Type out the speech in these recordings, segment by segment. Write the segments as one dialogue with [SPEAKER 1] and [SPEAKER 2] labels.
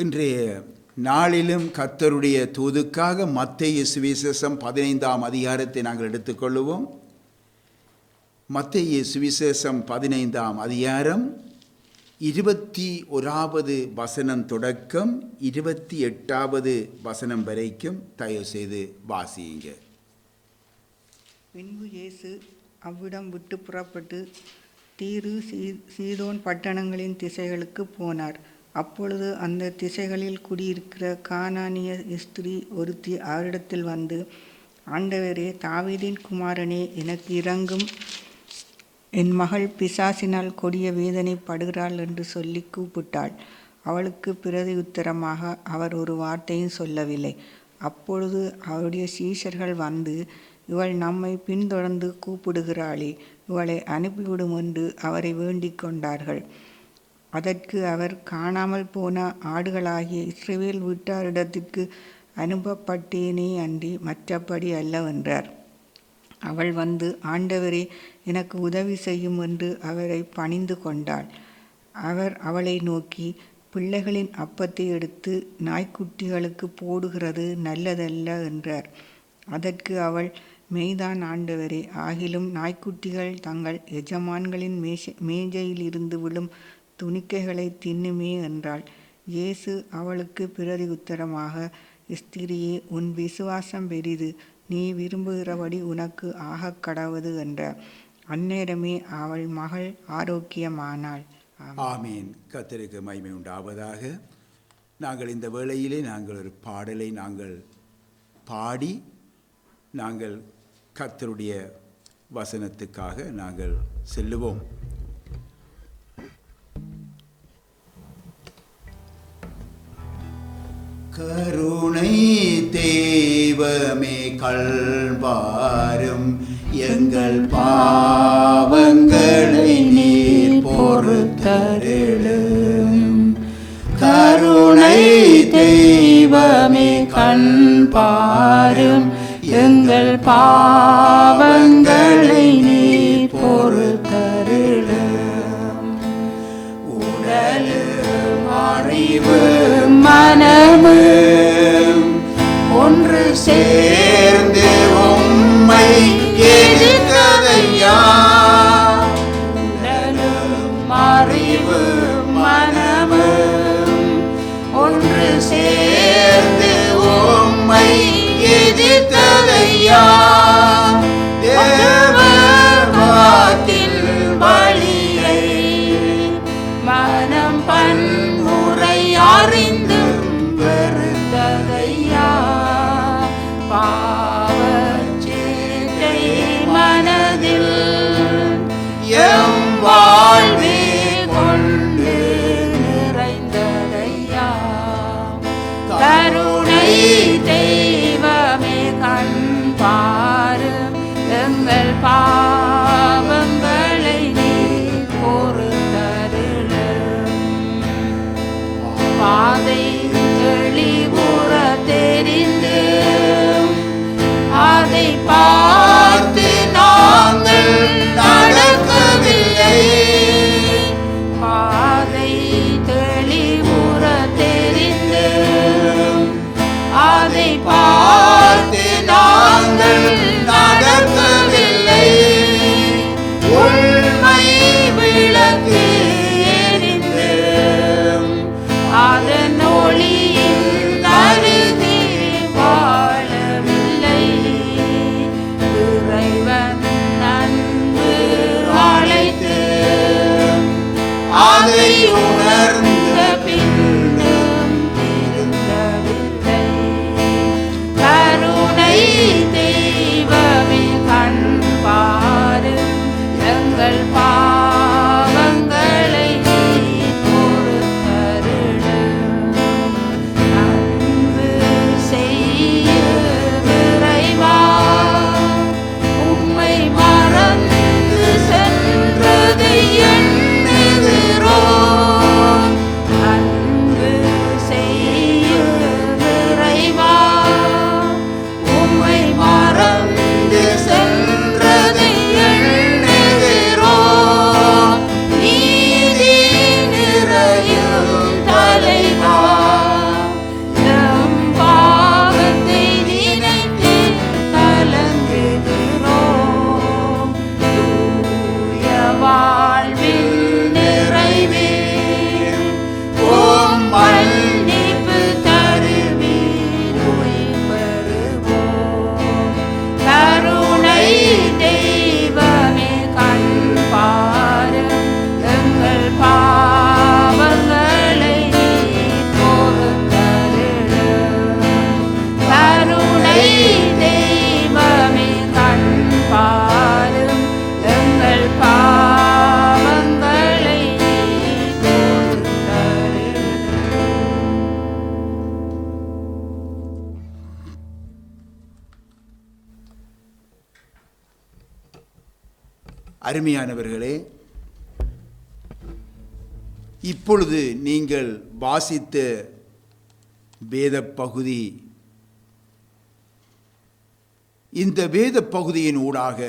[SPEAKER 1] இன்றைய நாளிலும் கர்த்தருடைய தூதுக்காக மத்தேயு சுவிசேஷம் 15ஆம் அதிகாரத்தை நாங்கள் எடுத்துக்கொள்வோம். மத்தேயு சுவிசேஷம் 15ஆம் அதிகாரம் 21வது வசனம் தொடக்கம் 28வது வசனம் வரைக்கும் தயவு செய்து வாசியுங்க.
[SPEAKER 2] பின்பு இயேசு அவ்விடம் விட்டு புறப்பட்டு தீரு சீதோன் பட்டணங்களின் திசைகளுக்கு போனார். அப்பொழுது அந்த திசைகளில் குடியிருக்கிற கானானிய ஸ்திரீ ஒருத்தி அவரிடத்தில் வந்து, ஆண்டவரே, தாவீதின் குமாரனே, எனக்கு இரங்கும், என் மகள் பிசாசினால் கொடிய வேதனைப்படுகிறாள் என்று சொல்லி கூப்பிட்டாள். அவளுக்கு பிரதி உத்தரமாக அவர் ஒரு வார்த்தையும் சொல்லவில்லை. அப்பொழுது அவருடைய சீஷர்கள் வந்து, இவள் நம்மை பின்தொடர்ந்து கூப்பிடுகிறாளே, இவளை அனுப்பிவிடும் என்று அவரை வேண்டிக் கொண்டார்கள். அதற்கு அவர், காணாமல் போன ஆடுகளாகிய இஸ்ரவேல் வீட்டாரிடத்திற்கு அனுப்பப்பட்டேனே அன்றி மற்றபடி அல்லவென்றார். அவள் வந்து, ஆண்டவரே, எனக்கு உதவி செய்யும் என்று அவரை பணிந்து கொண்டாள். அவர் அவளை நோக்கி, பிள்ளைகளின் அப்பத்தை எடுத்து நாய்க்குட்டிகளுக்கு போடுகிறது நல்லதல்ல என்றார். அதற்கு அவள், மெய்தான் ஆண்டவரே, ஆகிலும் நாய்க்குட்டிகள் தங்கள் எஜமான்களின் மேஜையிலிருந்து விழும் துணிக்கைகளை தின்னுமே என்றாள். இயேசு அவளுக்கு பிரதி உத்தரமாக, ஸ்திரியே, உன் விசுவாசம் பெரிது, நீ விரும்புகிறபடி உனக்கு ஆகக் கடவது என்றார். அந்நேரமே அவள் மகள் ஆரோக்கியமானாள்.
[SPEAKER 1] ஆமீன். கர்த்தருக்கு மகிமை உண்டாவதாக. நாங்கள் இந்த வேளையிலே ஒரு பாடலை பாடி நாங்கள் கர்த்தருடைய வசனத்துக்காக நாங்கள் செல்லுவோம். கருணை தெய்வமே கல்வாரும், எங்கள் பாவங்களை நீர் பொறுத்தருளும். கருணை தெய்வமே கல்வாரும், எங்கள் பாவங்களை நீர் பொறுத்தருளும். உடலும் அறிவும் மனமும் ஒன்று சேர்ந்து உம்மை எதிர்த்ததையா. உடலும் அறிவும் மனமும் ஒன்று சேர்ந்து உம்மை எதிர்த்ததையா. தேவவாக்கில் பலியை மனம் பன்முறை அறிந்து வெறுத்ததையா. பாவச்சேட்டை மனதில் எம் வாழ்வே கொண்டு நிறைந்ததையா. கருணை தெய்வமே கண் பாரும், எங்கள் பாவங்களை நீர் பொறுத்தருளும். பாதை தெளிவுற தெரிந்து அதை பார்த்து நாங்கள் நடக்கவில்லை. பாதை தெளிவுற தெரிந்து அதை பார்த்து நாங்கள் நடக்கவில்லை. உண்மை விளக்கு எரிந்து அதன் ஒளியின் அருகே வாழவில்லை. இறைவன் அன்பு அழைத்து அதை உணர்ந்த பின்னும் திருந்தவில்லை.
[SPEAKER 3] அருமையானவர்களே, இப்பொழுது நீங்கள் வாசித்த வேத பகுதி, இந்த வேத பகுதியின் ஊடாக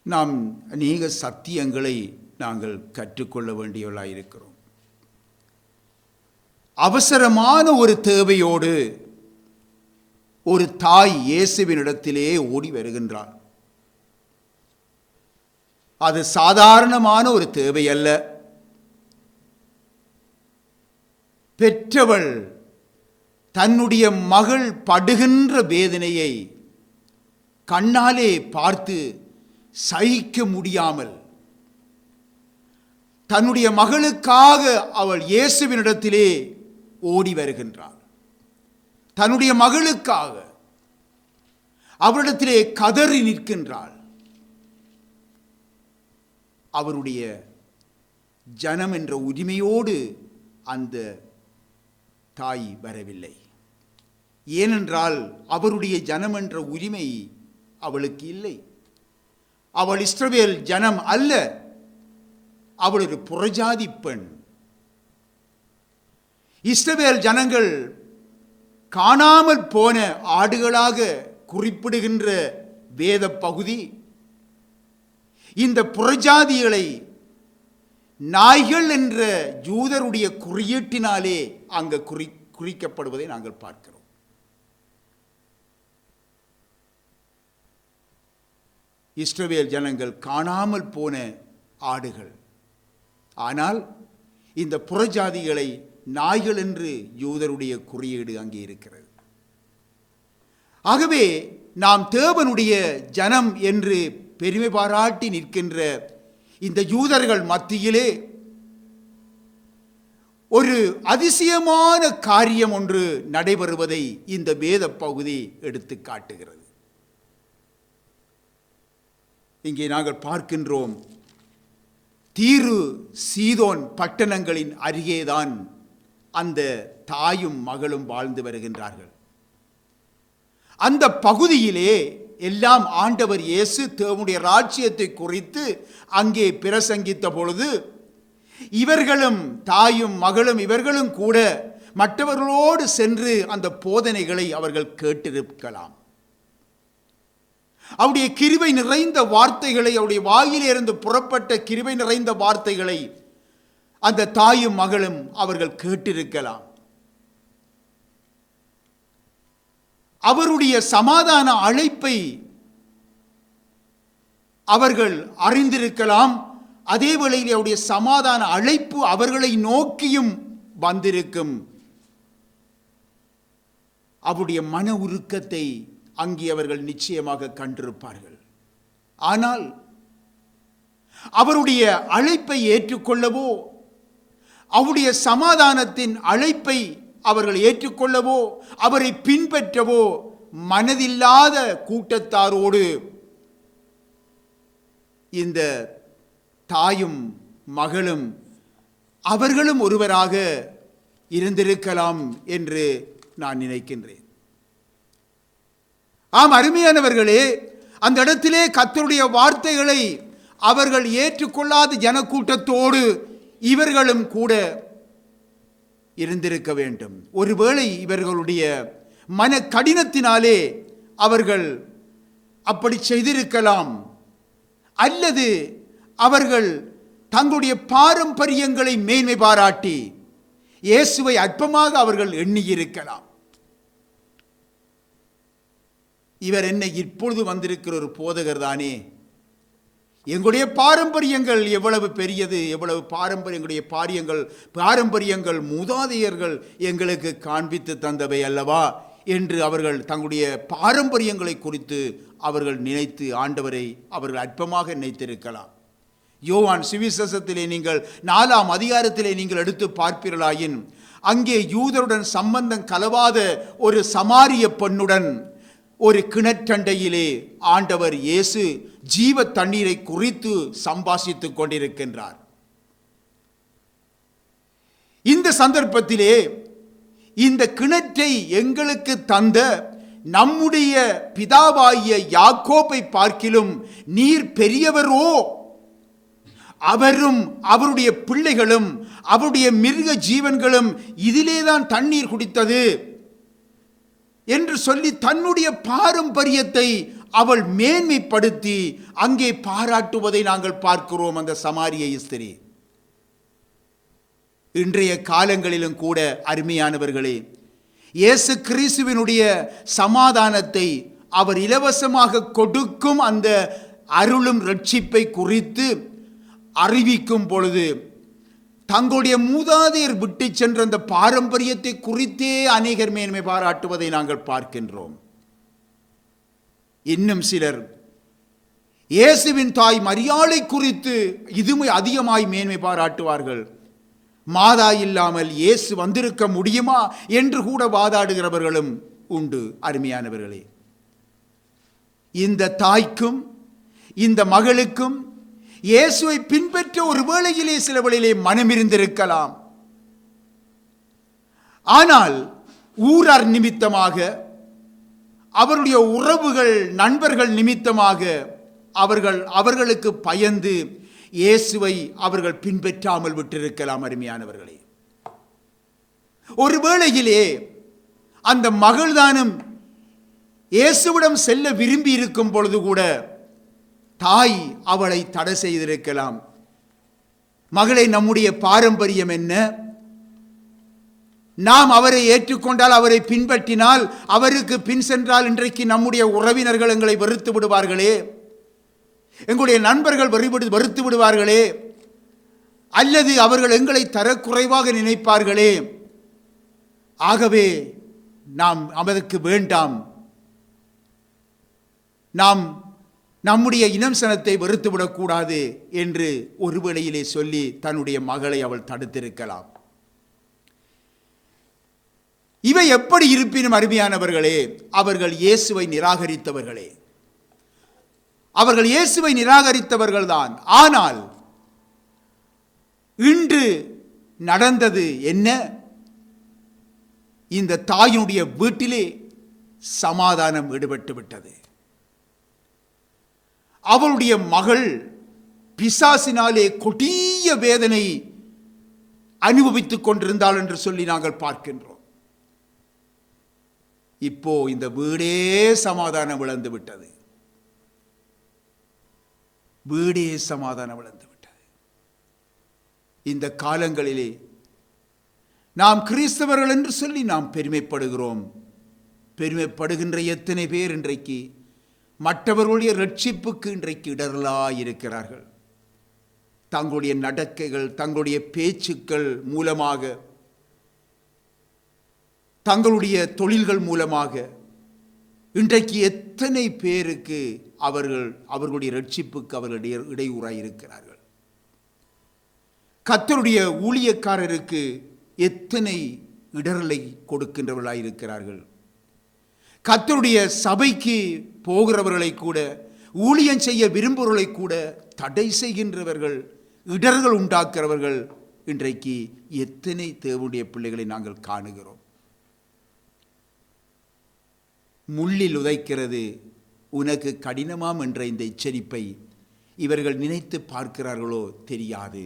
[SPEAKER 3] நாம் அநேக சத்தியங்களை நாங்கள் கற்றுக்கொள்ள வேண்டியவர்களாக இருக்கிறோம். அவசரமான ஒரு தேவையோடு ஒரு தாய் இயேசுவினிடத்திலே ஓடி வருகின்றார். அது சாதாரணமான ஒரு தேவை அல்ல. பெற்றவள் தன்னுடைய மகள் படுகின்ற வேதனையை கண்ணாலே பார்த்து சகிக்க முடியாமல் தன்னுடைய மகளுக்காக அவள் இயேசுவினிடத்திலே ஓடி வருகின்றாள். தன்னுடைய மகளுக்காக அவரிடத்திலே கதறி நிற்கின்றாள். அவருடைய ஜனம் என்ற உரிமையோடு அந்த தாய் வரவில்லை. ஏனென்றால் அவருடைய ஜனம் என்ற உரிமை அவளுக்கு இல்லை. அவள் இஸ்ரவேல் ஜனம் அல்ல. அவள் ஒரு புறஜாதி பெண். இஸ்ரவேல் ஜனங்கள் காணாமல் போன ஆடுகளாக குறிப்பிடுகின்ற வேத பகுதி இந்த புறஜாதிகளை நாய்கள் என்ற யூதருடைய குறியீட்டினாலே அங்கு குறிக்கப்படுவதை நாங்கள் பார்க்கிறோம். இஸ்ரவேல் ஜனங்கள் காணாமல் போன ஆடுகள். ஆனால் இந்த புறஜாதிகளை நாய்கள் என்று யூதருடைய குறியீடு அங்கே இருக்கிறது. ஆகவே நாம் தேவனுடைய ஜனம் என்று பெருமை பாராட்டி நிற்கின்ற இந்த யூதர்கள் மத்தியிலே ஒரு அதிசயமான காரியம் ஒன்று நடைபெறுவதை இந்த வேத பகுதி எடுத்து காட்டுகிறது. இங்கே நாங்கள் பார்க்கின்றோம், தீரு சீதோன் பட்டணங்களின் அருகேதான் அந்த தாயும் மகளும் வாழ்ந்து வருகின்றார்கள். அந்த பகுதியிலே எல்லாம் ஆண்டவர் இயேசு தேவனுடைய ராஜ்யத்தை குறித்து அங்கே பிரசங்கித்த பொழுது இவர்களும் தாயும் மகளும் இவர்களும் கூட மற்றவர்களோடு சென்று அந்த போதனைகளை அவர்கள் கேட்டிருக்கலாம். அவருடைய கிருபை நிறைந்த வார்த்தைகளை, அவருடைய வாயிலிருந்து புறப்பட்ட கிருபை நிறைந்த வார்த்தைகளை அந்த தாயும் மகளும் அவர்கள் கேட்டிருக்கலாம். அவருடைய சமாதான அழைப்பை அவர்கள் அறிந்திருக்கலாம். அதே வேளையில் அவருடைய சமாதான அழைப்பு அவர்களை நோக்கியும் வந்திருக்கும். அவருடைய மன உருக்கத்தை அங்கே அவர்கள் நிச்சயமாக கண்டிருப்பார்கள். ஆனால் அவருடைய அழைப்பை ஏற்றுக்கொள்ளவோ, அவருடைய சமாதானத்தின் அழைப்பை அவர்கள் ஏற்றுக்கொள்ளவோ, அவரை பின்பற்றவோ மனதில்லாத கூட்டத்தாரோடு இந்த தாயும் மகளும் அவர்களும் ஒருவராக இருந்திருக்கலாம் என்று நான் நினைக்கின்றேன். ஆம் அருமையானவர்களே, அந்த இடத்திலே கர்த்தருடைய வார்த்தைகளை அவர்கள் ஏற்றுக்கொள்ளாத ஜனக்கூட்டத்தோடு இவர்களும் கூட இருந்திருக்க வேண்டும். ஒருவேளை இவர்களுடைய மன கடினத்தினாலே அவர்கள் அப்படி செய்திருக்கலாம். அல்லது அவர்கள் தங்களுடைய பாரம்பரியங்களை மேன்மை பாராட்டி இயேசுவை அற்பமாக அவர்கள் எண்ணியிருக்கலாம். இவர் என்ன இப்பொழுது வந்திருக்கிற ஒரு போதகர் தானே, எங்களுடைய பாரம்பரியங்கள் எவ்வளவு பெரியது, எவ்வளவு பாரம்பரியங்களுடைய பாரம்பரியங்கள் மூதாதையர்கள் எங்களுக்கு காண்பித்து தந்தவை அல்லவா என்று அவர்கள் தங்களுடைய பாரம்பரியங்களை குறித்து அவர்கள் நினைத்து ஆண்டவரை அவர்கள் அற்பமாக நினைத்திருக்கலாம். யோவான் சுவிசேஷத்திலே நீங்கள் 4ஆம் அதிகாரத்திலே நீங்கள் எடுத்து பார்ப்பீர்களாயின் அங்கே யூதருடன் சம்பந்தம் கலவாத ஒரு சமாரிய பெண்ணுடன் ஒரு கிணற்றண்டையிலே ஆண்டவர் இயேசு ஜீவ தண்ணீரை குறித்து சம்பாஷித்துக் கொண்டிருக்கின்றார். இந்த சந்தர்ப்பத்திலே இந்த கிணற்றை எங்களுக்கு தந்த நம்முடைய பிதாவாகிய யாக்கோபை பார்க்கிலும் நீர் பெரியவரோ? அவரும் அவருடைய பிள்ளைகளும் அவருடைய மிருக ஜீவன்களும் இதிலேதான் தண்ணீர் குடித்தது என்று சொல்லி தன்னுடைய பாரம்பரியத்தை அவள் மேன்மைப்படுத்தி அங்கே பாராட்டுவதை நாங்கள் பார்க்கிறோம். அந்த சமாரிய ஸ்திரீ இன்றைய காலங்களிலும் கூட அருமையானவர்களே, இயேசு கிறிஸ்துவினுடைய சமாதானத்தை அவர் இலவசமாக கொடுக்கும் அந்த அருளும் ரட்சிப்பை குறித்து அறிவிக்கும் பொழுது தங்களுடைய மூதாதையர் விட்டு சென்ற அந்த பாரம்பரியத்தை குறித்தே அநேகர் மேன்மை பாராட்டுவதை நாங்கள் பார்க்கின்றோம். இன்னும் சிலர் இயேசுவின் தாய் மரியாளை குறித்து இதுமே அதிகமாய் மேன்மை பாராட்டுவார்கள். மாதா இல்லாமல் இயேசு வந்திருக்க முடியுமா என்று கூட வாதாடுகிறவர்களும் உண்டு. அருமையானவர்களே, இந்த தாய்க்கும் இந்த மகளுக்கும் இயேசுவை பின்பற்ற ஒரு வேளையிலே சில வேளையிலே மனமிருந்திருக்கலாம். ஆனால் ஊரார் நிமித்தமாக, அவருடைய உறவுகள் நண்பர்கள் நிமித்தமாக அவர்களுக்கு பயந்து இயேசுவை அவர்கள் பின்பற்றாமல் விட்டிருக்கலாம். அருமையானவர்களே, ஒரு வேளையிலே அந்த மகள்தானும் இயேசுவிடம் செல்ல விரும்பி இருக்கும் பொழுது கூட தாய் அவளை தடை செய்திருக்கலாம். மகளை, நம்முடைய பாரம்பரியம் என்ன? நாம் அவரை ஏற்றுக்கொண்டால், அவரை பின்பற்றினால், அவருக்கு பின் சென்றால் இன்றைக்கு நம்முடைய உறவினர்கள் எங்களை வெறுத்து விடுவார்களே, எங்களுடைய நண்பர்கள் வெறுத்து விடுவார்களே, அல்லது அவர்கள் எங்களை தரக்குறைவாக நினைப்பார்களே. ஆகவே நாம் அதற்கு வேண்டாம், நாம் நம்முடைய இனம் சனத்தை வெறுத்துவிடக்கூடாது என்று ஒரு வேளையிலே சொல்லி தன்னுடைய மகளை அவள் தடுத்திருக்கலாம். இவை எப்படி இருப்பினும் அருமையானவர்களே, அவர்கள் இயேசுவை நிராகரித்தவர்களே, அவர்கள் இயேசுவை நிராகரித்தவர்கள்தான். ஆனால் இன்று நடந்தது என்ன? இந்த தாயினுடைய வீட்டிலே சமாதானம் ஈடுபட்டு விட்டது. அவளுடைய மகள் பிசாசினாலே கொடிய வேதனை அனுபவித்துக் கொண்டிருந்தாள் என்று சொல்லி நாங்கள் பார்க்கின்றோம். இப்போ இந்த வீடே சமாதானம் இழந்து விட்டது. வீடே சமாதானம் இழந்து விட்டது. இந்த காலங்களிலே நாம் கிறிஸ்தவர்கள் என்று சொல்லி நாம் பெருமைப்படுகிறோம். பெருமைப்படுகின்ற எத்தனை பேர் இன்றைக்கு மற்றவர்களுடைய ரட்சிப்புக்கு இன்றைக்கு இடரலாயிருக்கிறார்கள். தங்களுடைய நடக்கைகள், தங்களுடைய பேச்சுக்கள் மூலமாக, தங்களுடைய தொழில்கள் மூலமாக இன்றைக்கு எத்தனை பேருக்கு அவர்களுடைய ரட்சிப்புக்கு அவர்கள் இடையூறாயிருக்கிறார்கள். கர்த்தருடைய ஊழியக்காரருக்கு எத்தனை இடரலை கொடுக்கின்றவர்களாயிருக்கிறார்கள். கர்த்தருடைய சபைக்கு போகிறவர்களை கூட, ஊழியம் செய்ய விரும்புகிறவர்களை கூட தடை செய்கின்றவர்கள், இடர்கள் உண்டாக்குறவர்கள் இன்றைக்கு எத்தனை தேவனுடைய பிள்ளைகளை நாங்கள் காணுகிறோம். முள்ளில் உதைக்கிறது உனக்கு கடினமாம் என்ற இந்த எச்சரிப்பை இவர்கள் நினைத்து பார்க்கிறார்களோ தெரியாது.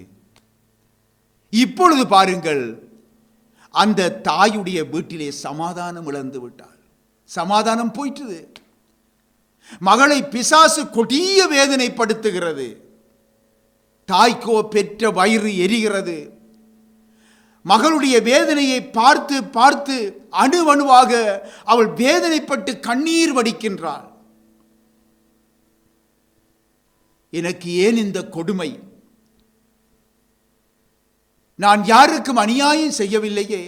[SPEAKER 3] இப்பொழுது பாருங்கள், அந்த தாயுடைய வீட்டிலே சமாதானம் இழந்து விட்டாள். சமாதானம் போயிற்று. மகளை பிசாசு கொடிய வேதனைப்படுத்துகிறது. தாய்க்கோ பெற்ற வயிறு எரிகிறது. மகளுடைய வேதனையை பார்த்து பார்த்து அணுவணுவாக அவள் வேதனைப்பட்டு கண்ணீர் வடிக்கின்றாள். எனக்கு ஏன் இந்த கொடுமை? நான் யாருக்கும் அநியாயம் செய்யவில்லையே,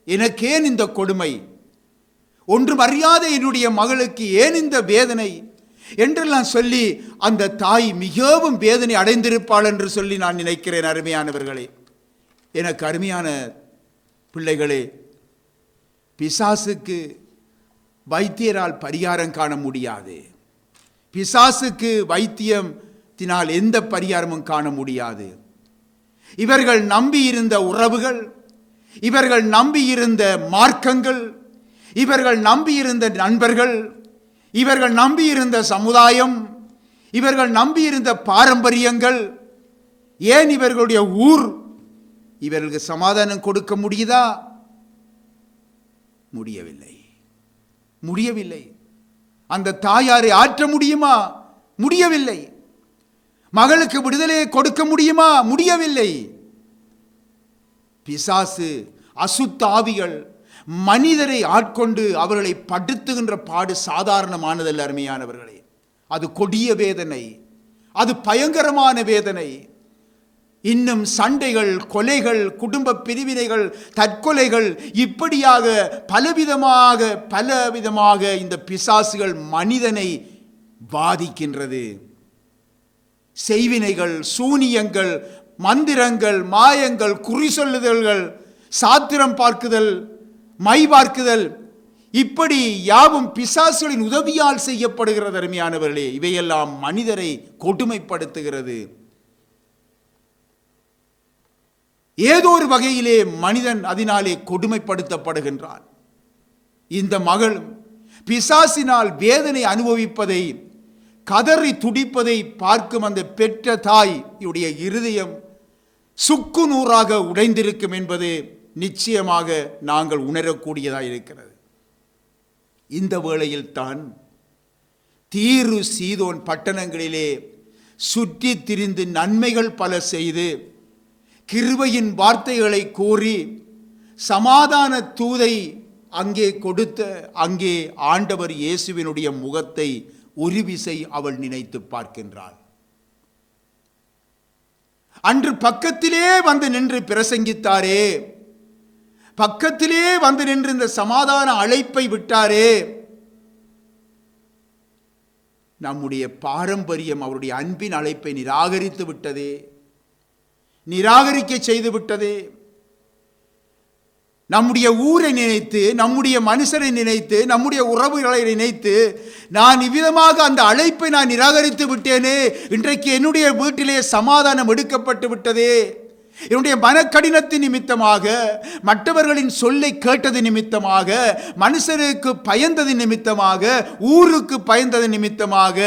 [SPEAKER 3] எனக்கேன் இந்த கொடுமை? ஒன்றும் அறியாத என்னுடைய மகளுக்கு ஏன் இந்த வேதனை என்றெல்லாம் சொல்லி அந்த தாய் மிகவும் வேதனை அடைந்திருப்பாள் என்று சொல்லி நான் நினைக்கிறேன். அருமையானவர்களே, எனக்கு அருமையான பிள்ளைகளே, பிசாசுக்கு வைத்தியரால் பரிகாரம் காண முடியாது. பிசாசுக்கு வைத்தியத்தினால் எந்த பரிகாரமும் காண முடியாது. இவர்கள் நம்பியிருந்த உறவுகள், இவர்கள் நம்பியிருந்த மார்க்கங்கள், இவர்கள் நம்பியிருந்த நண்பர்கள், இவர்கள் நம்பியிருந்த சமுதாயம், இவர்கள் நம்பியிருந்த பாரம்பரியங்கள், ஏன் இவர்களுடைய ஊர் இவர்களுக்கு சமாதானம் கொடுக்க முடியுதா? முடியவில்லை, முடியவில்லை. அந்த தாயாரை ஆற்ற முடியுமா? முடியவில்லை. மகளுக்கு விடுதலையை கொடுக்க முடியுமா? முடியவில்லை. பிசாசு, அசுத்த ஆவிகள் மனிதரை ஆட்கொண்டு அவர்களை படுத்துகின்ற பாடு சாதாரணமானதல்ல அருமையானவர்களே. அது கொடிய வேதனை, அது பயங்கரமான வேதனை. இன்னும் சண்டைகள், கொலைகள், குடும்ப பிரிவினைகள், தற்கொலைகள், இப்படியாக பலவிதமாக இந்த பிசாசுகள் மனிதனை பாதிக்கின்றது. செய்வினைகள், சூனியங்கள், மந்திரங்கள், மாயங்கள், குறி சொல்லுதல்கள், சாத்திரம் பார்க்குதல், மை பார்க்குதல், இப்படி யாவும் பிசாசுகளின் உதவியால் செய்யப்படுகிறது அருமையானவர்களே. இவையெல்லாம் மனிதரை கொடுமைப்படுத்துகிறது. ஏதோ ஒரு வகையிலே மனிதன் அதனாலே கொடுமைப்படுத்தப்படுகின்றான். இந்த மகள் பிசாசினால் வேதனை அனுபவிப்பதை, கதறி துடிப்பதை பார்க்கும் அந்த பெற்ற தாயுடைய இருதயம் சுக்கு நூறாக உடைந்திருக்கும் என்பது நிச்சயமாக நாங்கள் உணரக்கூடியதாக இருக்கிறது. இந்த வேளையில் தான் தீரு சீதோன் பட்டணங்களிலே சுற்றி திரிந்து நன்மைகள் பல செய்து கிருபையின் வார்த்தைகளை கூறி சமாதான தூதை அங்கே கொடுத்த அங்கே ஆண்டவர் இயேசுவினுடைய முகத்தை ஒரு விசை அவள் நினைத்து பார்க்கின்றாள். அன்று பக்கத்திலே வந்து நின்று பிரசங்கித்தாரே, பக்கத்திலே வந்து நின்று இந்த சமாதான அழைப்பை விட்டாரே, நம்முடைய பாரம்பரியம் அவருடைய அன்பின் அழைப்பை நிராகரித்து விட்டதே, நிராகரிக்க செய்து விட்டதே. நம்முடைய ஊரை நினைத்து, நம்முடைய மனுஷரை நினைத்து, நம்முடைய உறவுகளை நினைத்து நான் இவ்விதமாக அந்த அழைப்பை நான் நிராகரித்து விட்டேனே, இன்றைக்கு என்னுடைய வீட்டிலே சமாதானம் எடுக்கப்பட்டு விட்டதே, என்னுடைய மனக்கடினத்தின் நிமித்தமாக, மற்றவர்களின் சொல்லை கேட்டது நிமித்தமாக, மனுஷருக்கு பயந்தது நிமித்தமாக, ஊருக்கு பயந்தது நிமித்தமாக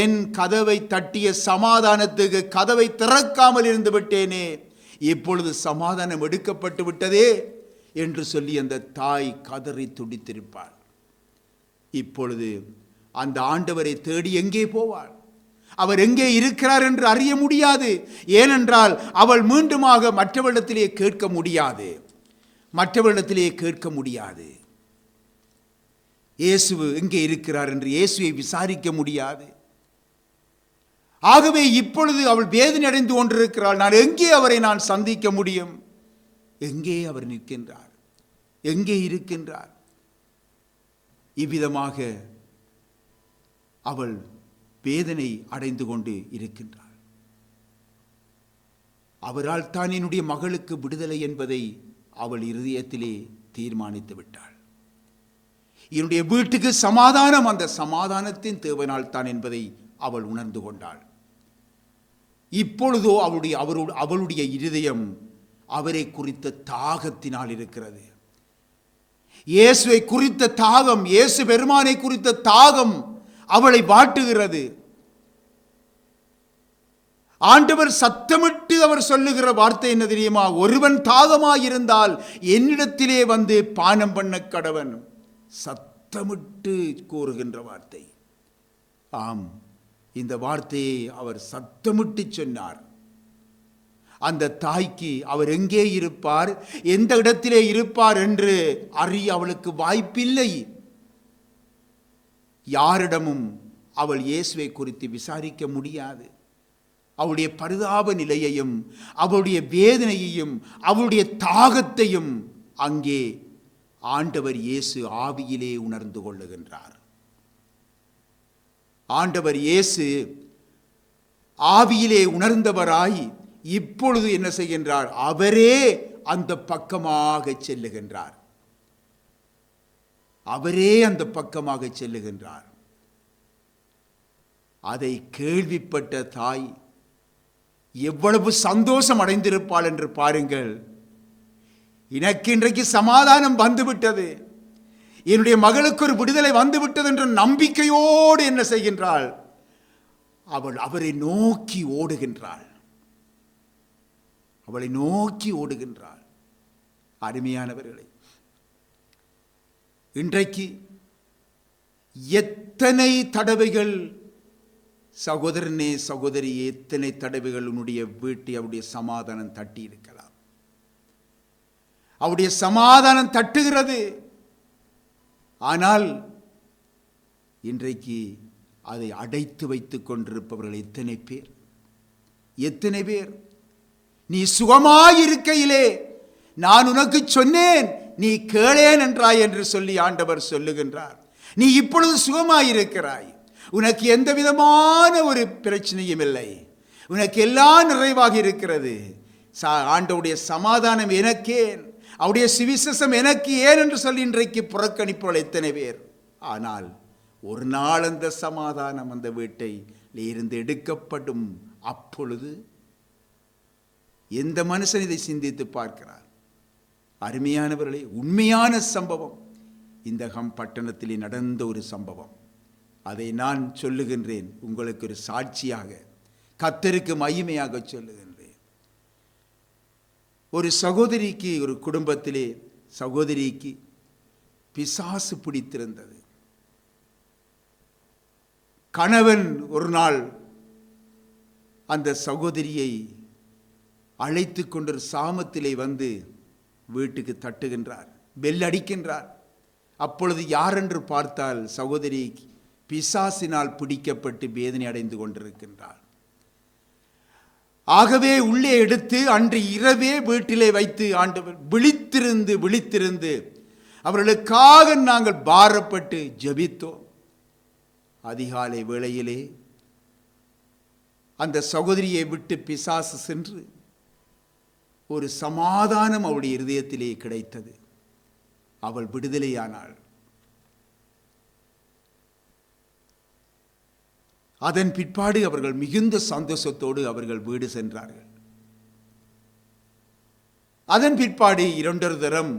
[SPEAKER 3] என் கதவை தட்டிய சமாதானத்துக்கு கதவை திறக்காமல் இருந்து விட்டேனே, இப்பொழுது சமாதானம் எடுக்கப்பட்டு விட்டதே என்று சொல்லி அந்த தாய் கதறி துடித்திருப்பாள். இப்பொழுது அந்த ஆண்டவரை தேடி எங்கே போவாள்? அவர் எங்கே இருக்கிறார் என்று அறிய முடியாது. ஏனென்றால் அவள் மீண்டுமாக மற்றவரிடத்திலே கேட்க முடியாது, மற்றவரிடத்திலே கேட்க முடியாது. இயேசு எங்கே இருக்கிறார் என்று இயேசுவை விசாரிக்க முடியாது. ஆகவே இப்பொழுது அவள் வேதனை அடைந்து கொண்டிருக்கிறாள். நான் எங்கே அவரை நான் சந்திக்க முடியும்? எங்கே அவர் நிற்கின்றார்? எங்கே இருக்கின்றார்? இவ்விதமாக அவள் வேதனை அடைந்து கொண்டு இருக்கின்றாள். அவரால் தான் என்னுடைய மகளுக்கு விடுதலை என்பதை அவள் இருதயத்திலே தீர்மானித்து விட்டாள். என்னுடைய வீட்டுக்கு சமாதானம் அந்த சமாதானத்தின் தேவனால் தான் என்பதை அவள் உணர்ந்து கொண்டாள். இப்பொழுதோ அவளுடைய இருதயம் அவரை குறித்த தாகத்தினால் இருக்கிறது. இயேசுவை குறித்த தாகம், இயேசு பெருமானை குறித்த தாகம் அவளை வாட்டுகிறது. ஆண்டவர் சத்தமிட்டு அவர் சொல்லுகிற வார்த்தை என்ன தெரியுமா? ஒருவன் தாகமாயிருந்தால் என்னிடத்திலே வந்து பானம் பண்ண கடவன். சத்தமிட்டு கூறுகின்ற வார்த்தை. ஆம், இந்த வார்த்தையை அவர் சத்தமிட்டு சொன்னார். அந்த தாய்க்கு அவர் எங்கே இருப்பார், எந்த இடத்திலே இருப்பார் என்று அறிய அவளுக்கு வாய்ப்பில்லை. யாரிடமும் அவள் இயேசுவை குறித்து விசாரிக்க முடியாது. அவளுடைய பரிதாப நிலையையும், அவளுடைய வேதனையையும், அவளுடைய தாகத்தையும் அங்கே ஆண்டவர் இயேசு ஆவியிலே உணர்ந்து கொள்ளுகின்றார். ஆண்டவர் இயேசு ஆவியிலே உணர்ந்தவராய் இப்பொழுது என்ன செய்கின்றார்? அவரே அந்த பக்கமாக செல்லுகின்றார். அவரே அந்த பக்கமாக செல்லுகின்றார். அதை கேள்விப்பட்ட தாய் எவ்வளவு சந்தோஷம் அடைந்திருப்பாள் என்று பாருங்கள். எனக்கு இன்றைக்கு சமாதானம் வந்துவிட்டது, என்னுடைய மகளுக்கு ஒரு விடுதலை வந்துவிட்டது என்ற நம்பிக்கையோடு என்ன செய்கின்றாள்? அவள் அவரை நோக்கி ஓடுகின்றாள். அவளை நோக்கி ஓடுகின்றாள். அருமையானவர்களே, இன்றைக்கு எத்தனை தடவைகள் சகோதரனே சகோதரி, எத்தனை தடவைகள் உன்னுடைய வீட்டை அவருடைய சமாதானம் தட்டி இருக்கலாம். அவருடைய சமாதானம் தட்டுகிறது. ஆனால் இன்றைக்கு அதை அடைத்து வைத்துக் கொண்டிருப்பவர்கள் எத்தனை பேர்? எத்தனை பேர்? நீ சுகமாயிருக்கையிலே நான் உனக்கு சொன்னேன், நீ கேளேன் என்றாய் என்று சொல்லி ஆண்டவர் சொல்லுகின்றார். நீ இப்பொழுது சுகமாயிருக்கிறாய், உனக்கு எந்த விதமான ஒரு பிரச்சனையும் இல்லை, உனக்கு எல்லாம் நிறைவாக இருக்கிறது. ஆண்டவருடைய சமாதானம் எனக்கேன், அவருடைய சுவிசேஷம் எனக்கு ஏன் என்று சொல்லி இன்றைக்கு புறக்கணிப்பவர்கள் எத்தனை பேர்? ஆனால் ஒரு நாள் அந்த சமாதானம் அந்த வீட்டில் இருந்து எடுக்கப்படும். அப்பொழுது எந்த மனுஷன் இதை சிந்தித்து பார்க்கிறார்? அருமையானவர்களே, உண்மையான சம்பவம் இந்த பட்டணத்தில் நடந்த ஒரு சம்பவம். அதை நான் சொல்லுகின்றேன் உங்களுக்கு ஒரு சாட்சியாக, கர்த்தருக்கு மகிமையாக சொல்லுகின்றேன். ஒரு சகோதரிக்கு, ஒரு குடும்பத்திலே சகோதரிக்கு பிசாசு பிடித்திருந்தது. கணவன் ஒரு நாள் அந்த சகோதரியை அழைத்து கொண்டு சாமத்திலே வந்து வீட்டுக்கு தட்டுகின்றார், பெல் அடிக்கின்றார். அப்பொழுது யார் என்று பார்த்தால் சகோதரி பிசாசினால் பிடிக்கப்பட்டு வேதனை அடைந்து கொண்டிருக்கின்றார். ஆகவே உள்ளே எடுத்து அன்று இரவே வீட்டிலே வைத்து ஆண்டவர் விழித்திருந்து அவர்களுக்காக நாங்கள் பாரப்பட்டு ஜெபித்தோம். அதிகாலை வேளையிலே அந்த சகோதரியை விட்டு பிசாசு சென்று ஒரு சமாதானம் அவளுடைய இருதயத்திலே கிடைத்தது. அவள் விடுதலையானாள். அதன் பிற்பாடு அவர்கள் மிகுந்த சந்தோஷத்தோடு அவர்கள் வீடு சென்றார்கள். அதன் பிற்பாடு 2 தரம்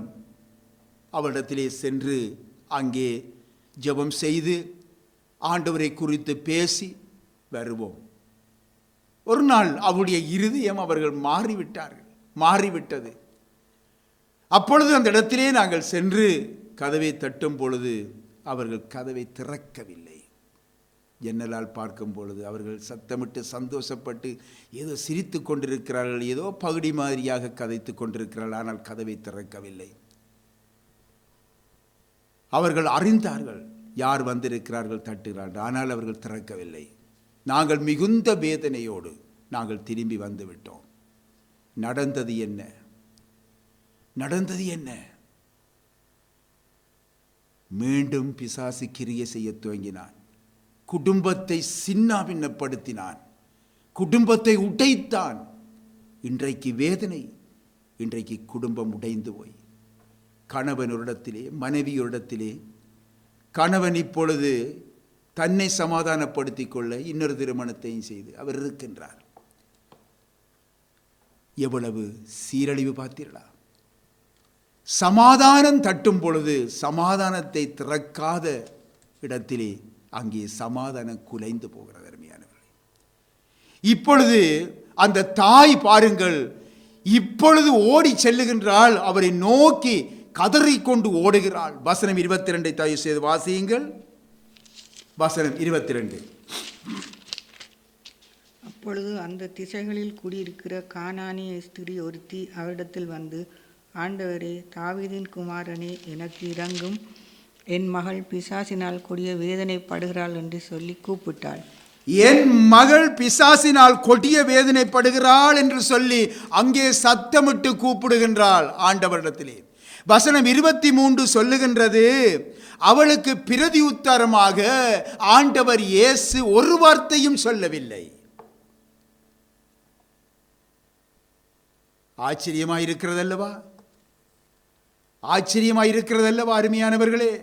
[SPEAKER 3] அவளிடத்திலே சென்று அங்கே ஜெபம் செய்து ஆண்டவரை குறித்து பேசி வருவோம். ஒரு நாள் அவருடைய இருதயம் அவர்கள் மாறிவிட்டது. அப்பொழுது அந்த இடத்திலே நாங்கள் சென்று கதவை தட்டும் பொழுது அவர்கள் கதவை திறக்கவில்லை. ஜன்னலால் பார்க்கும் பொழுது அவர்கள் சத்தமிட்டு சந்தோஷப்பட்டு ஏதோ சிரித்து கொண்டிருக்கிறார்கள், ஏதோ பகுடி மாதிரியாக கதைத்து கொண்டிருக்கிறார்கள். ஆனால் கதவை திறக்கவில்லை. அவர்கள் அறிந்தார்கள் யார் வந்திருக்கிறார்கள், தட்டுகிறார்கள். ஆனால் அவர்கள் திறக்கவில்லை. நாங்கள் மிகுந்த வேதனையோடு நாங்கள் திரும்பி வந்துவிட்டோம். நடந்தது என்ன? மீண்டும் பிசாசு கிரியை செய்ய துவங்கினான். குடும்பத்தை சின்னாபின்னப்படுத்தினான், குடும்பத்தை உடைத்தான். இன்றைக்கு வேதனை, இன்றைக்கு குடும்பம் உடைந்து போய் கணவனோரிடத்திலே மனைவியோரிடத்திலே கணவன் இப்பொழுது தன்னை சமாதானப்படுத்திக் கொள்ள இன்னொரு திருமணத்தையும் செய்து அவர் இருக்கின்றார். எவ்வளவு சீரழிவு பார்த்தீர்களா? சமாதானம் தட்டும் பொழுது சமாதானத்தை திறக்காத இடத்திலே அங்கே சமாதானம் குலைந்து போகிறது. அருமையானவர்களே, இப்பொழுது அந்த தாய் பாருங்கள், இப்பொழுது ஓடி செல்லுகின்றாள், அவரை நோக்கி கதறிக்கொண்டு ஓடுகிறாள். வசனம் 22 தயவு செய்து வாசியுங்கள். வசனம் 22.
[SPEAKER 2] அப்பொழுது அந்த திசைகளில் குடியிருக்கிற கானானிய ஸ்திரீ ஒருத்தி அவரிடத்தில் வந்து, ஆண்டவரே, தாவீதின் குமாரனே, எனக்கு இரங்கும், என் மகள் பிசாசினால் கொடிய வேதனைப்படுகிறாள் என்று சொல்லி கூப்பிட்டாள்.
[SPEAKER 3] என் மகள் பிசாசினால் கொடிய வேதனைப்படுகிறாள் என்று சொல்லி அங்கே சத்தமிட்டு கூப்பிடுகின்றாள் ஆண்டவரிடத்திலே. வசனம் 23 சொல்லுகின்றது, அவளுக்கு பிரதி உத்தரமாக ஆண்டவர் இயேசு ஒரு வார்த்தையும் சொல்லவில்லை. ஆச்சரியமாயிருக்கிறதல்லவா? ஆச்சரியமாயிருக்கிறதல்லவா? அருமையானவர்களே,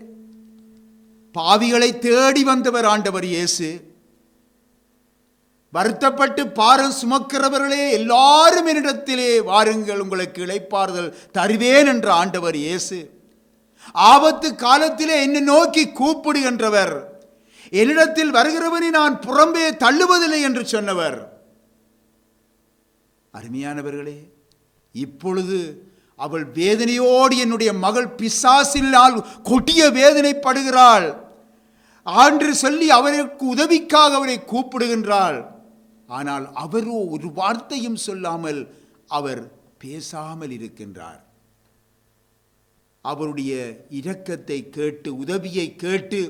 [SPEAKER 3] பாவிகளை தேடி வந்தவர் ஆண்டவர் இயேசு. வருத்தப்பட்டு பாரம் சுமக்கிறவர்களே எல்லாரும் என்னிடத்திலே வாருங்கள், உங்களுக்கு இளைப்பாறுதல் தருவேன் என்ற ஆண்டவர் இயேசு ஆபத்து காலத்திலே என்னை நோக்கி கூப்பிடுகின்றவர், என்னிடத்தில் வருகிறவனை நான் புறம்பே தள்ளுவதில்லை என்று சொன்னவர். அருமையானவர்களே, இப்பொழுது அவள் வேதனையோடு என்னுடைய மகள் பிசாசினால் கொடிய வேதனைப்படுகிறாள் என்று சொல்லி அவருக்கு உதவிக்காக அவரை கூப்பிடுகின்றாள். ஆனால் அவரோ ஒரு வார்த்தையும் சொல்லாமல் அவர் பேசாமல் இருக்கின்றார். அவருடைய இரக்கத்தை கேட்டு, உதவியை கேட்டு,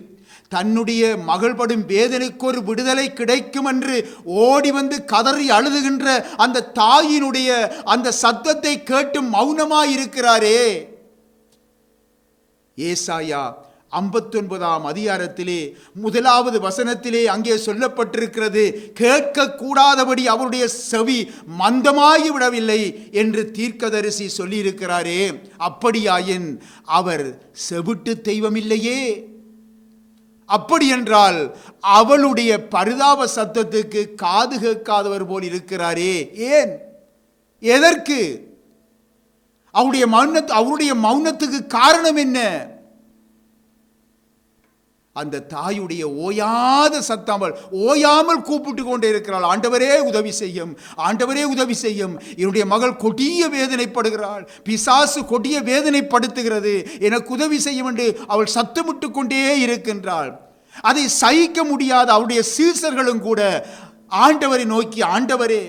[SPEAKER 3] தன்னுடைய மகள் படும் வேதனைக்கு ஒரு விடுதலை கிடைக்கும் என்று ஓடி வந்து கதறி அழுதுகின்ற அந்த தாயினுடைய அந்த சத்தத்தை கேட்டு மௌனமாயிருக்கிறாரே. ஏசாயா 59ஆம் அதிகாரத்திலே 1வது வசனத்திலே அங்கே சொல்லப்பட்டிருக்கிறது, கேட்கக்கூடாதபடி அவருடைய செவி மந்தமாகி விடவில்லை என்று தீர்க்கதரிசி சொல்லியிருக்கிறாரே. அப்படியாயின் அவர் செவிட்டு தெய்வமில்லையே. அப்படி என்றால் அவளுடைய பரிதாப சத்தத்துக்கு காது கேட்காதவர் போல் இருக்கிறாரே. ஏன்? எதற்கு? அவருடைய மௌனத்துக்கு காரணம் என்ன? அந்த தாயுடைய ஓயாத சத்தம், ஓயாமல் கூப்பிட்டு கொண்டே இருக்கிறாள், ஆண்டவரே உதவி செய்யும், ஆண்டவரே உதவி செய்யும், என்னுடைய மகள் கொடிய வேதனைப்படுகிறாள், பிசாசு கொடிய வேதனைப்படுத்துகிறது, எனக்கு உதவி செய்யும் என்று அவள் சத்தமிட்டு கொண்டே இருக்கின்றாள். அதை சகிக்க முடியாத அவருடைய சீசர்களும் கூட ஆண்டவரை நோக்கி, ஆண்டவரே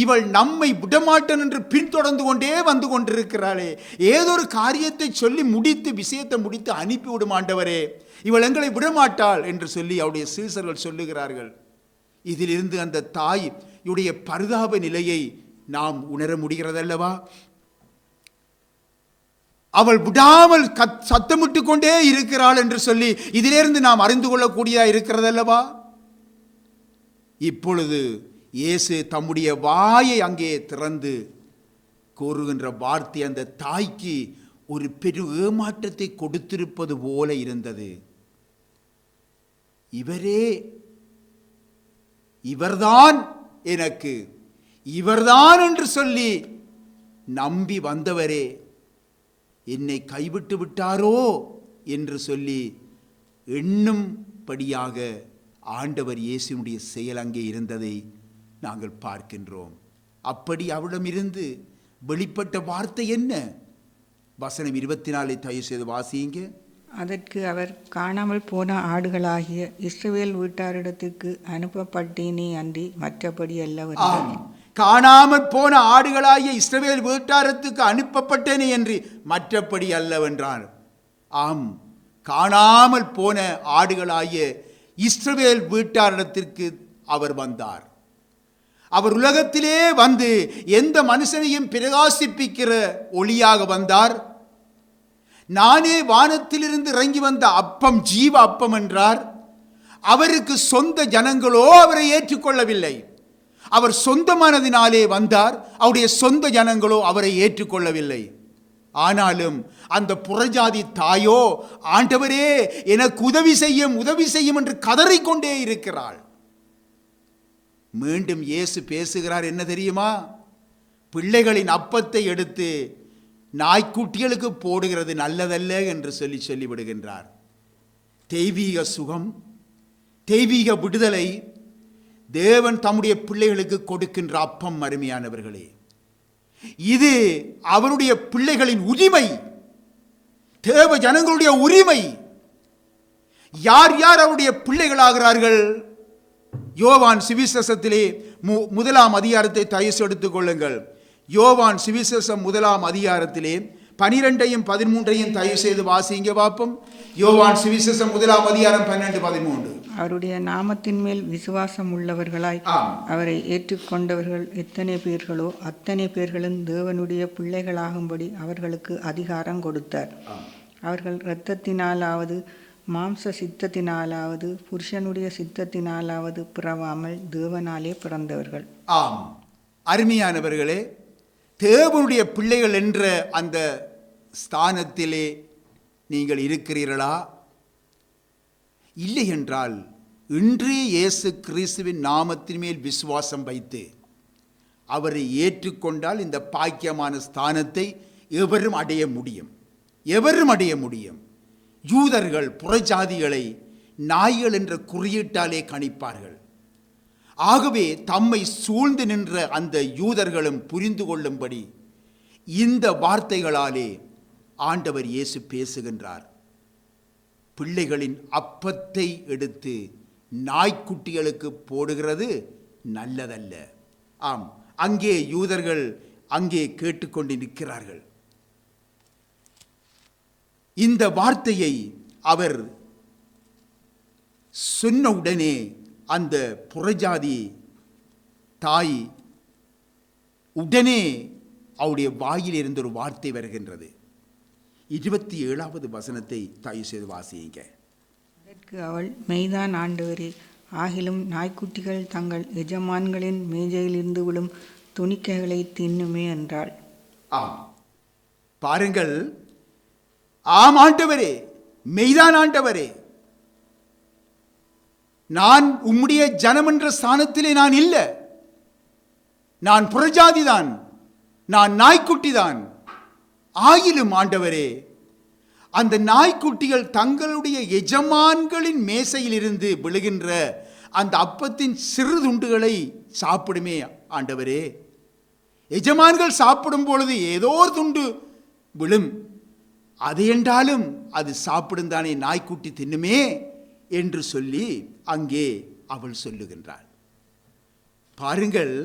[SPEAKER 3] இவள் நம்மை விடமாட்டன் என்று பின்தொடர்ந்து கொண்டே வந்து கொண்டிருக்கிறாளே, ஏதொரு காரியத்தை சொல்லி முடித்து விஷயத்தை முடித்து அனுப்பிவிடும் ஆண்டவரே, இவள் எங்களை விடமாட்டாள் என்று சொல்லி அவருடைய சீசர்கள் சொல்லுகிறார்கள். இதிலிருந்து அந்த தாயுடைய பரிதாப நிலையை நாம் உணர முடிகிறதல்லவா? அவள் விடாமல் சத்தமிட்டு கொண்டே இருக்கிறாள் என்று சொல்லி இதிலிருந்து நாம் அறிந்து கொள்ளக்கூடியதா இருக்கிறதல்லவா? இப்பொழுது இயேசு தம்முடைய வாயை அங்கே திறந்து கூறுகின்ற வார்த்தை அந்த தாய்க்கு ஒரு பெரும் ஏமாற்றத்தை கொடுத்திருப்பது போல இருந்தது. இவர்தான் எனக்கு, இவர்தான் என்று சொல்லி நம்பி வந்தவரே என்னை கைவிட்டு விட்டாரோ என்று சொல்லி எண்ணும்படியாக ஆண்டவர் இயேசுனுடைய செயல் அங்கே இருந்ததை நாங்கள் பார்க்கின்றோம். அப்படி அவளிடமிருந்து வெளிப்பட்ட வார்த்தை என்ன? வசனம் 24 தயவு செய்து வாசியுங்க.
[SPEAKER 2] அதற்கு அவர், காணாமல் போன ஆடுகளாகிய இஸ்ரவேல் வீட்டாரிடத்திற்கு அனுப்பப்பட்டேனே அன்றி மற்றபடி அல்ல.
[SPEAKER 3] காணாமல் போன ஆடுகளாகிய இஸ்ரவேல் வீட்டாரத்துக்கு அனுப்பப்பட்டேனே என்று மற்றபடி அல்லவென்றார். ஆம், காணாமல் போன ஆடுகளாகிய இஸ்ரவேல் வீட்டாரிடத்திற்கு அவர் வந்தார். அவர் உலகத்திலே வந்து எந்த மனுஷனையும் பிரகாசிப்பிக்கிற ஒளியாக வந்தார். நானே வானத்திலிருந்து இறங்கி வந்த அப்பம், ஜீவ அப்பம் என்றார். அவருக்கு சொந்த ஜனங்களோ அவரை ஏற்றுக்கொள்ளவில்லை. அவர் சொந்த மனதினாலே வந்தார், அவருடைய சொந்த ஜனங்களோ அவரை ஏற்றுக்கொள்ளவில்லை. ஆனாலும் அந்த புறஜாதி தாயோ, ஆண்டவரே எனக்கு உதவி செய்யும், உதவி செய்யும் என்று கதறிக்கொண்டே இருக்கிறாள். மீண்டும் இயேசு பேசுகிறார். என்ன தெரியுமா? பிள்ளைகளின் அப்பத்தை எடுத்து நாய்க்குட்டிகளுக்கு போடுகிறது நல்லதல்ல என்று சொல்லிவிடுகின்றார். தெய்வீக சுகம், தெய்வீக விடுதலை தேவன் தம்முடைய பிள்ளைகளுக்கு கொடுக்கின்ற அப்பம். அருமையானவர்களே, இது அவருடைய பிள்ளைகளின் உரிமை, தேவ ஜனங்களுடைய உரிமை. யார் யார் அவருடைய பிள்ளைகளாகிறார்கள்? யோவான் சுவிசேஷத்திலே 1ஆம் அதிகாரத்தை தயவு எடுத்துக் கொள்ளுங்கள். யோவான் சுவிசேஷம் 1ஆம் அதிகாரத்திலே 12ஐயும் 13ஐயும் தயவு செய்து வாசிங்க பார்ப்போம். யோவான் சுவிசேஷம் 1ஆம் அதிகாரம் 12, 13.
[SPEAKER 2] அவருடைய நாமத்தின் மேல் விசுவாசம் உள்ளவர்களாய் அவரை ஏற்றுக்கொண்டவர்கள் எத்தனை பேர்களோ அத்தனை பேர்களும் தேவனுடைய பிள்ளைகளாகும்படி அவர்களுக்கு அதிகாரம் கொடுத்தார். அவர்கள் இரத்தத்தினாலாவது மாம்ச சித்தத்தினாலாவது புருஷனுடைய சித்தத்தினாலாவது பிறவாமல் தேவனாலே பிறந்தவர்கள்.
[SPEAKER 3] ஆம், அருமையானவர்களே, தேவனுடைய பிள்ளைகள் என்ற அந்த ஸ்தானத்திலே நீங்கள் இருக்கிறீர்களா? இல்லை என்றால் இன்று இயேசு கிறிஸ்துவின் நாமத்தின் மேல் விசுவாசம் வைத்து அவரை ஏற்றுக்கொண்டால் இந்த பாக்கியமான ஸ்தானத்தை எவரும் அடைய முடியும், எவரும் அடைய முடியும். யூதர்கள் புறஜாதிகளை நாய்கள் என்ற குறியீட்டாலே கணிப்பார்கள். ஆகவே தம்மை சூழ்ந்து நின்ற அந்த யூதர்களும் புரிந்து கொள்ளும்படி இந்த வார்த்தைகளாலே ஆண்டவர் இயேசு பேசுகின்றார். பிள்ளைகளின் அப்பத்தை எடுத்து நாய்க்குட்டிகளுக்கு போடுகிறது நல்லதல்ல. ஆம், அங்கே யூதர்கள் அங்கே கேட்டுக்கொண்டு நிற்கிறார்கள். இந்த வார்த்தையை அவர் சொன்னவுடனே அந்த புறஜாதி தாய் உடனே அவருடைய வாயில் இருந்து ஒரு வார்த்தை வருகின்றது. 27வது வசனத்தை தயவு செய்து வாசியுங்க.
[SPEAKER 2] அதற்கு அவள், மெய்தான் ஆண்டவரே, ஆகிலும் நாய்க்குட்டிகள் தங்கள் எஜமான்களின் மேஜையிலிருந்து விழும் துணிக்கைகளை தின்னுமே என்றாள்.
[SPEAKER 3] ஆம், பாருங்கள். ஆம் ஆண்டவரே, மெய்தான் ஆண்டவரே, நான் உம்முடைய ஜனம் என்ற ஸ்தானத்திலே நான் இல்லை. நான் புறஜாதிதான், நான் நாய்க்குட்டிதான். ஆகிலும் ஆண்டவரே, அந்த நாய்க்குட்டிகள் தங்களுடைய எஜமான்களின் மேசையிலிருந்து விழுகின்ற அந்த அப்பத்தின் சிறு துண்டுகளை சாப்பிடுமே ஆண்டவரே. எஜமான்கள் சாப்பிடும் பொழுது ஏதோ ஒரு துண்டு விழும், அது என்றாலும் அது சாப்பிடும் தானே, நாய்க்குட்டி தின்னுமே என்று சொல்லி அங்கே அவள் சொல்லுகின்றாள். பாருங்கள்,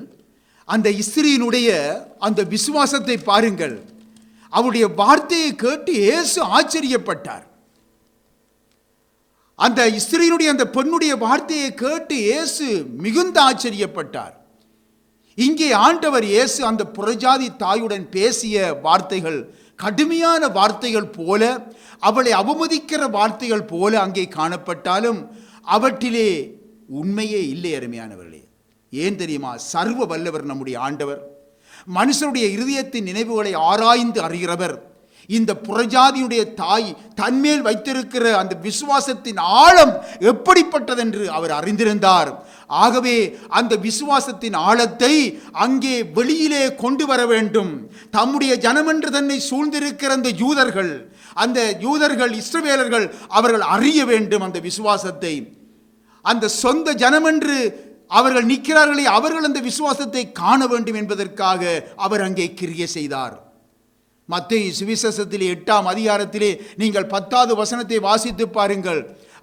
[SPEAKER 3] அந்த ஸ்திரீயினுடைய அந்த விசுவாசத்தை பாருங்கள். அவருடைய வார்த்தையை கேட்டு இயேசு ஆச்சரியப்பட்டார். அந்த ஸ்திரீயினுடைய அந்த பெண்ணுடைய வார்த்தையை கேட்டு இயேசு மிகுந்த ஆச்சரியப்பட்டார். இங்கே ஆண்டவர் இயேசு அந்த புறஜாதி தாயுடன் பேசிய வார்த்தைகள் கடுமையான வார்த்தைகள் போல, அவளை அவமதிக்கிற வார்த்தைகள் போல அங்கே காணப்பட்டாலும் அவற்றிலே உண்மையே இல்லை. அருமையானவர்களே, ஏன் தெரியுமா? சர்வ வல்லவர் நம்முடைய ஆண்டவர், மனுஷனுடைய இருதயத்தின் நினைவுகளை ஆராய்ந்து அறிகிறவர். இந்த புறஜாதியுடைய தாய் தன்மேல் வைத்திருக்கிற அந்த விசுவாசத்தின் ஆழம் எப்படிப்பட்டதென்று அவர் அறிந்திருந்தார். ஆகவே அந்த விசுவாசத்தின் ஆழத்தை அங்கே வெளியிலே கொண்டு வர வேண்டும். தம்முடைய ஜனமென்று தன்னை சூழ்ந்திருக்கிற அந்த யூதர்கள் இஸ்ரவேலர்கள் அவர்கள் அறிய வேண்டும் அந்த விசுவாசத்தை. அந்த சொந்த ஜனமென்று அவர்கள் நிற்கிறார்களே, அவர்கள் அந்த விசுவாசத்தை காண வேண்டும் என்பதற்காக அவர் அங்கே கிரியை செய்தார். மத்தேயு சுவிசேஷத்திலே 8ஆம் அதிகாரத்திலே நீங்கள் 10வது வசனத்தை வாசித்து பாருங்கள்.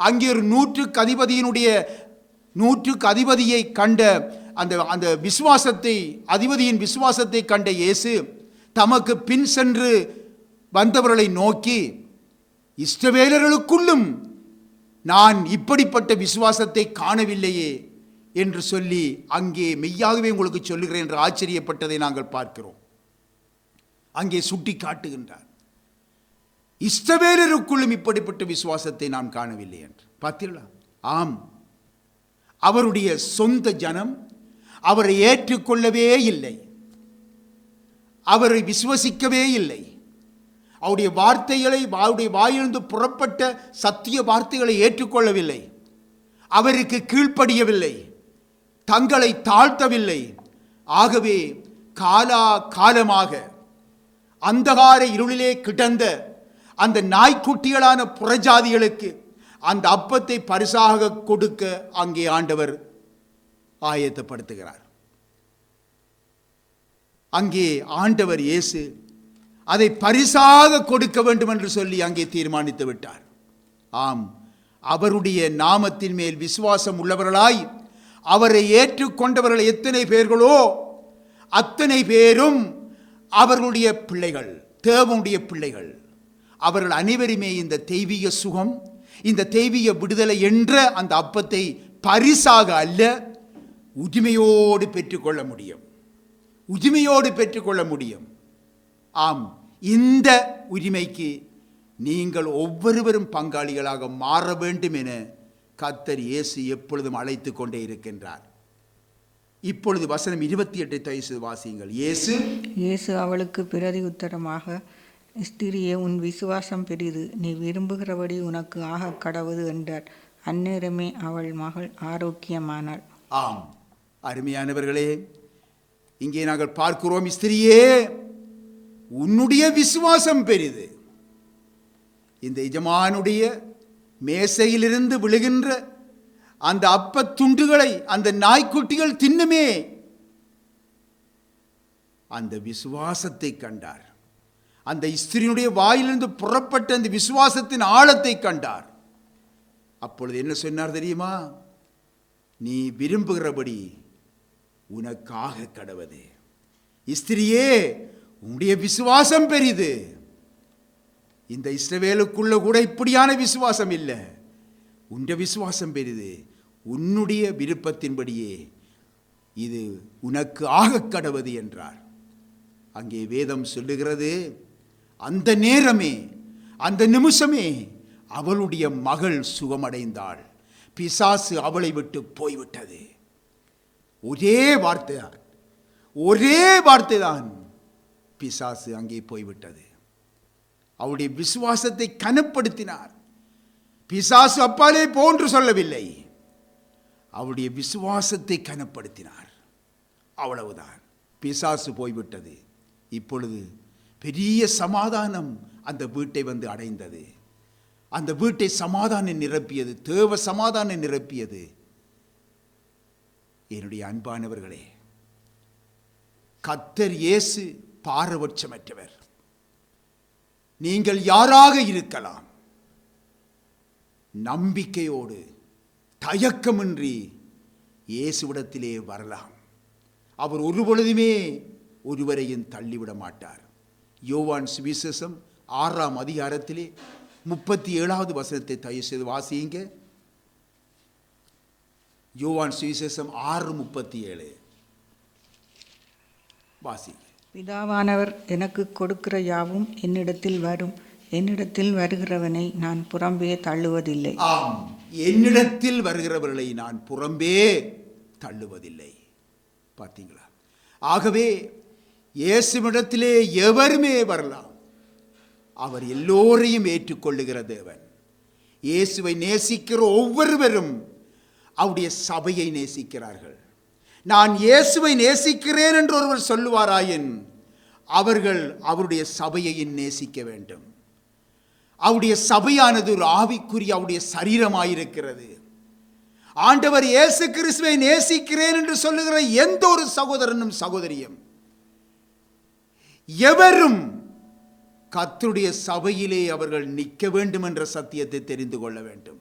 [SPEAKER 3] அங்கே ஒரு நூற்றுக்கு அதிபதியை கண்ட அந்த அதிபதியின் விசுவாசத்தை கண்ட இயேசு தமக்கு பின் சென்று வந்தவர்களை நோக்கி, இஸ்ரவேலர்களுக்குள்ளும் நான் இப்படிப்பட்ட விசுவாசத்தை காணவில்லையே என்று சொல்லி அங்கே மெய்யாகவே உங்களுக்கு சொல்லுகிறேன் என்று ஆச்சரியப்பட்டதை நாங்கள் பார்க்கிறோம். அங்கே சுட்டி காட்டுகின்றார், இஸ்ரவேலருக்குள்ளும் இப்படிப்பட்ட விசுவாசத்தை நாம் காணவில்லை என்று. பார்த்தீர்களா? ஆம், அவருடைய சொந்த ஜனம் அவரை ஏற்றுக்கொள்ளவே இல்லை, அவரை விசுவசிக்கவே இல்லை. அவருடைய வார்த்தைகளை, அவருடைய வாயிலிருந்து புறப்பட்ட சத்திய வார்த்தைகளை ஏற்றுக்கொள்ளவில்லை, அவருக்கு கீழ்ப்படியவில்லை, தங்களை தாழ்த்தவில்லை. ஆகவே காலமாக அந்தகார இருளிலே கிடந்த அந்த நாய்க்குட்டிகளான புறஜாதிகளுக்கு அந்த அப்பத்தை பரிசாக கொடுக்க அங்கே ஆண்டவர் ஆயத்தப்படுத்துகிறார். அங்கே ஆண்டவர் இயேசு அதை பரிசாக கொடுக்க வேண்டும் என்று சொல்லி அங்கே தீர்மானித்து விட்டார். ஆம், அவருடைய நாமத்தின் மேல் விசுவாசம் உள்ளவர்களாய் அவரை ஏற்றுக்கொண்டவர்கள் எத்தனை பேர்களோ அத்தனை பேரும் அவர்களுடைய பிள்ளைகள், தேவனுடைய பிள்ளைகள். அவர்கள் அனைவருமே இந்த தெய்வீக சுகம், இந்த தெய்வீக விடுதலை என்ற அந்த அப்பத்தை பரிசாக அல்ல, உரிமையோடு பெற்றுக்கொள்ள முடியும், உரிமையோடு பெற்றுக்கொள்ள முடியும். ஆம், இந்த உரிமைக்கு நீங்கள் ஒவ்வொருவரும் பங்காளிகளாக மாற வேண்டும் என கர்த்தர் இயேசு எப்பொழுதும் அழைத்து கொண்டே இருக்கின்றார். இப்பொழுது வசனம் 28 தயவு வாசியுங்கள். இயேசு
[SPEAKER 2] அவளுக்கு பிரதி உத்தரமாக, ஸ்திரியே, உன் விசுவாசம் பெரிது, நீ விரும்புகிறபடி உனக்கு ஆக கடவுது என்றார். அந்நேரமே அவள் மகள் ஆரோக்கியமானாள்.
[SPEAKER 3] ஆம், அருமையானவர்களே, இங்கே நாங்கள் பார்க்கிறோம், ஸ்திரியே, உன்னுடைய விசுவாசம் பெரிது, இந்த எஜமானுடைய மேசையிலிருந்து விழுகின்ற அந்த அப்பத்துண்டுகளை அந்த நாய்க்குட்டிகள் தின்னுமே. அந்த விசுவாசத்தை கண்டார். அந்த ஸ்திரீனுடைய வாயிலிருந்து புறப்பட்ட அந்த விசுவாசத்தின் ஆழத்தை கண்டார். அப்பொழுது என்ன சொன்னார் தெரியுமா? நீ விரும்புகிறபடி உனக்காக கடவது. ஸ்திரியே, உன்னுடைய விசுவாசம் பெரிது. இந்த இஸ்ரவேலுக்குள்ள கூட இப்படியான விசுவாசம் இல்லை. உன்னுடைய விசுவாசம் பெரிது. உன்னுடைய விருப்பத்தின்படியே இது உனக்கு ஆக கடவது என்றார். அங்கே வேதம் சொல்லுகிறது, அந்த நேரமே, அந்த நிமிஷமே அவளுடைய மகள் சுகமடைந்தாள். பிசாசு அவளை விட்டு போய்விட்டது. ஒரே வார்த்தை தான் பிசாசு அங்கே போய்விட்டது. அவருடைய விசுவாசத்தை கனப்படுத்தினார். பிசாசு அப்பாலே போன்று சொல்லவில்லை, அவருடைய விசுவாசத்தை கனப்படுத்தினார். அவ்வளவுதான். பிசாசு போய்விட்டது. இப்பொழுது பெரிய சமாதானம் அந்த வீட்டை வந்து அடைந்தது. அந்த வீட்டை சமாதானம் நிரப்பியது, தேவ சமாதானம் நிரப்பியது. என்னுடைய அன்பானவர்களே, கர்த்தர் இயேசு பாரபட்சமற்றவர். நீங்கள் யாராக இருக்கலாம், நம்பிக்கையோடு தயக்கமின்றி இயேசுவிடத்திலே வரலாம். அவர் ஒருபொழுதுமே ஒருவரையும் தள்ளிவிட மாட்டார். யோவான் சுவிசேஷம் 6ஆம் அதிகாரத்திலே 37வது வசனத்தை தயவு செய்து வாசியுங்க. யோவான் சுவிசேஷம் 6:37 வாசிங்க.
[SPEAKER 2] பிதாவானவர் எனக்கு கொடுக்கிற யாவும் என்னிடத்தில் வரும். என்னிடத்தில் வருகிறவனை நான் புறம்பே தள்ளுவதில்லை.
[SPEAKER 3] ஆம், என்னிடத்தில் வருகிறவர்களை நான் புறம்பே தள்ளுவதில்லை. பார்த்தீங்களா? ஆகவே இயேசுவிடத்திலே எவருமே வரலாம். அவர் எல்லோரையும் ஏற்றுக்கொள்ளுகிற தேவன். இயேசுவை நேசிக்கிற ஒவ்வொருவரும் அவருடைய சபையை நேசிக்கிறார்கள். நான் இயேசுவை நேசிக்கிறேன் என்று ஒருவர் சொல்லுவாராயின் அவர்கள் அவருடைய சபையை நேசிக்க வேண்டும். அவருடைய சபையானது ஒரு ஆவிக்குரிய அவருடைய சரீரமாயிருக்கிறது. ஆண்டவர் இயேசு கிறிஸ்துவை நேசிக்கிறேன் என்று சொல்லுகிற எந்த ஒரு சகோதரனும் சகோதரியும் எவரும் கர்த்தருடைய சபையிலே அவர்கள் நிற்க வேண்டும் என்ற சத்தியத்தை தெரிந்து கொள்ள வேண்டும்.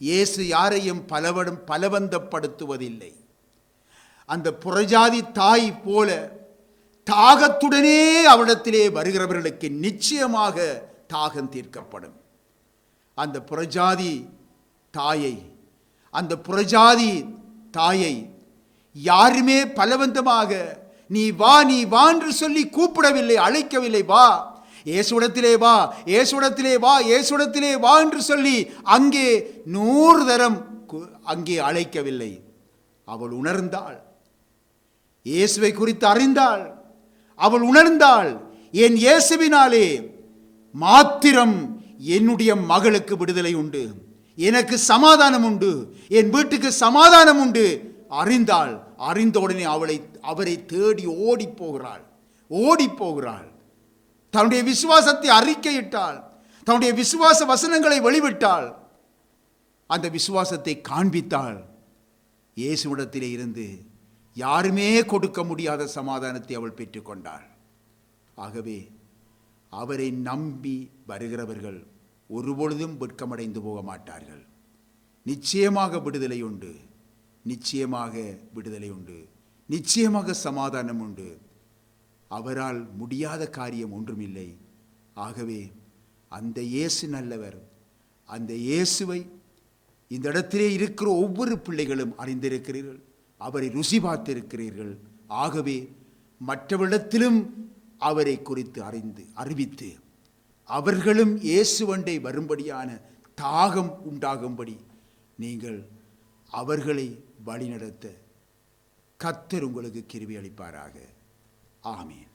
[SPEAKER 3] இயேசு யாரையும் பலவந்தப்படுத்துவதில்லை. அந்த புறஜாதி தாய் போல தாகத்துடனே அவரிடத்திலே வருகிறவர்களுக்கு நிச்சயமாக தாகம் தீர்க்கப்படும். அந்த புறஜாதி தாயை யாருமே பலவந்தமாக நீ வா என்று சொல்லி கூப்பிடவில்லை, அழைக்கவில்லை. வா இயேசுவிடத்திலே வா, இயேசுவிடத்திலே வா, இயேசுவிடத்திலே வா என்று சொல்லி அங்கே 100 தரம் அங்கே அழைக்கவில்லை. அவள் உணர்ந்தாள், இயேசுவை குறித்து அறிந்தாள். அவள் உணர்ந்தாள், என் இயேசுவினாலே மாத்திரம் என்னுடைய மகளுக்கு விடுதலை உண்டு, எனக்கு சமாதானம் உண்டு, என் வீட்டுக்கு சமாதானம் உண்டு. அறிந்தாள். அறிந்த உடனே அவரை தேடி ஓடி போகிறாள். தன்னுடைய விசுவாசத்தை அறிக்கையிட்டாள். தன்னுடைய விசுவாச வசனங்களை வெளிவிட்டாள். அந்த விசுவாசத்தை காண்பித்தாள். இயேசுவிடத்திலே இருந்து யாருமே கொடுக்க முடியாத சமாதானத்தை அவள் பெற்றுக்கொண்டாள். ஆகவே அவரை நம்பி வருகிறவர்கள் ஒருபொழுதும் வெட்கமடைந்து போக மாட்டார்கள். நிச்சயமாக விடுதலை உண்டு, நிச்சயமாக சமாதானம் உண்டு. அவரால் முடியாத காரியம் ஒன்றுமில்லை. ஆகவே அந்த இயேசு நல்லவர். அந்த இயேசுவை இந்த இடத்திலே இருக்கிற ஒவ்வொரு பிள்ளைகளும் அறிந்திருக்கிறீர்கள், அவரை ருசி பார்த்திருக்கிறீர்கள். ஆகவே மற்றவரிடத்திலும் அவரை குறித்து அறிவித்து அவர்களும் இயேசுவண்டை வரும்படியான தாகம் உண்டாகும்படி நீங்கள் அவர்களை வழிநடத்த கர்த்தர் உங்களுக்கு கிருபை அளிப்பாராக. ஆமென்.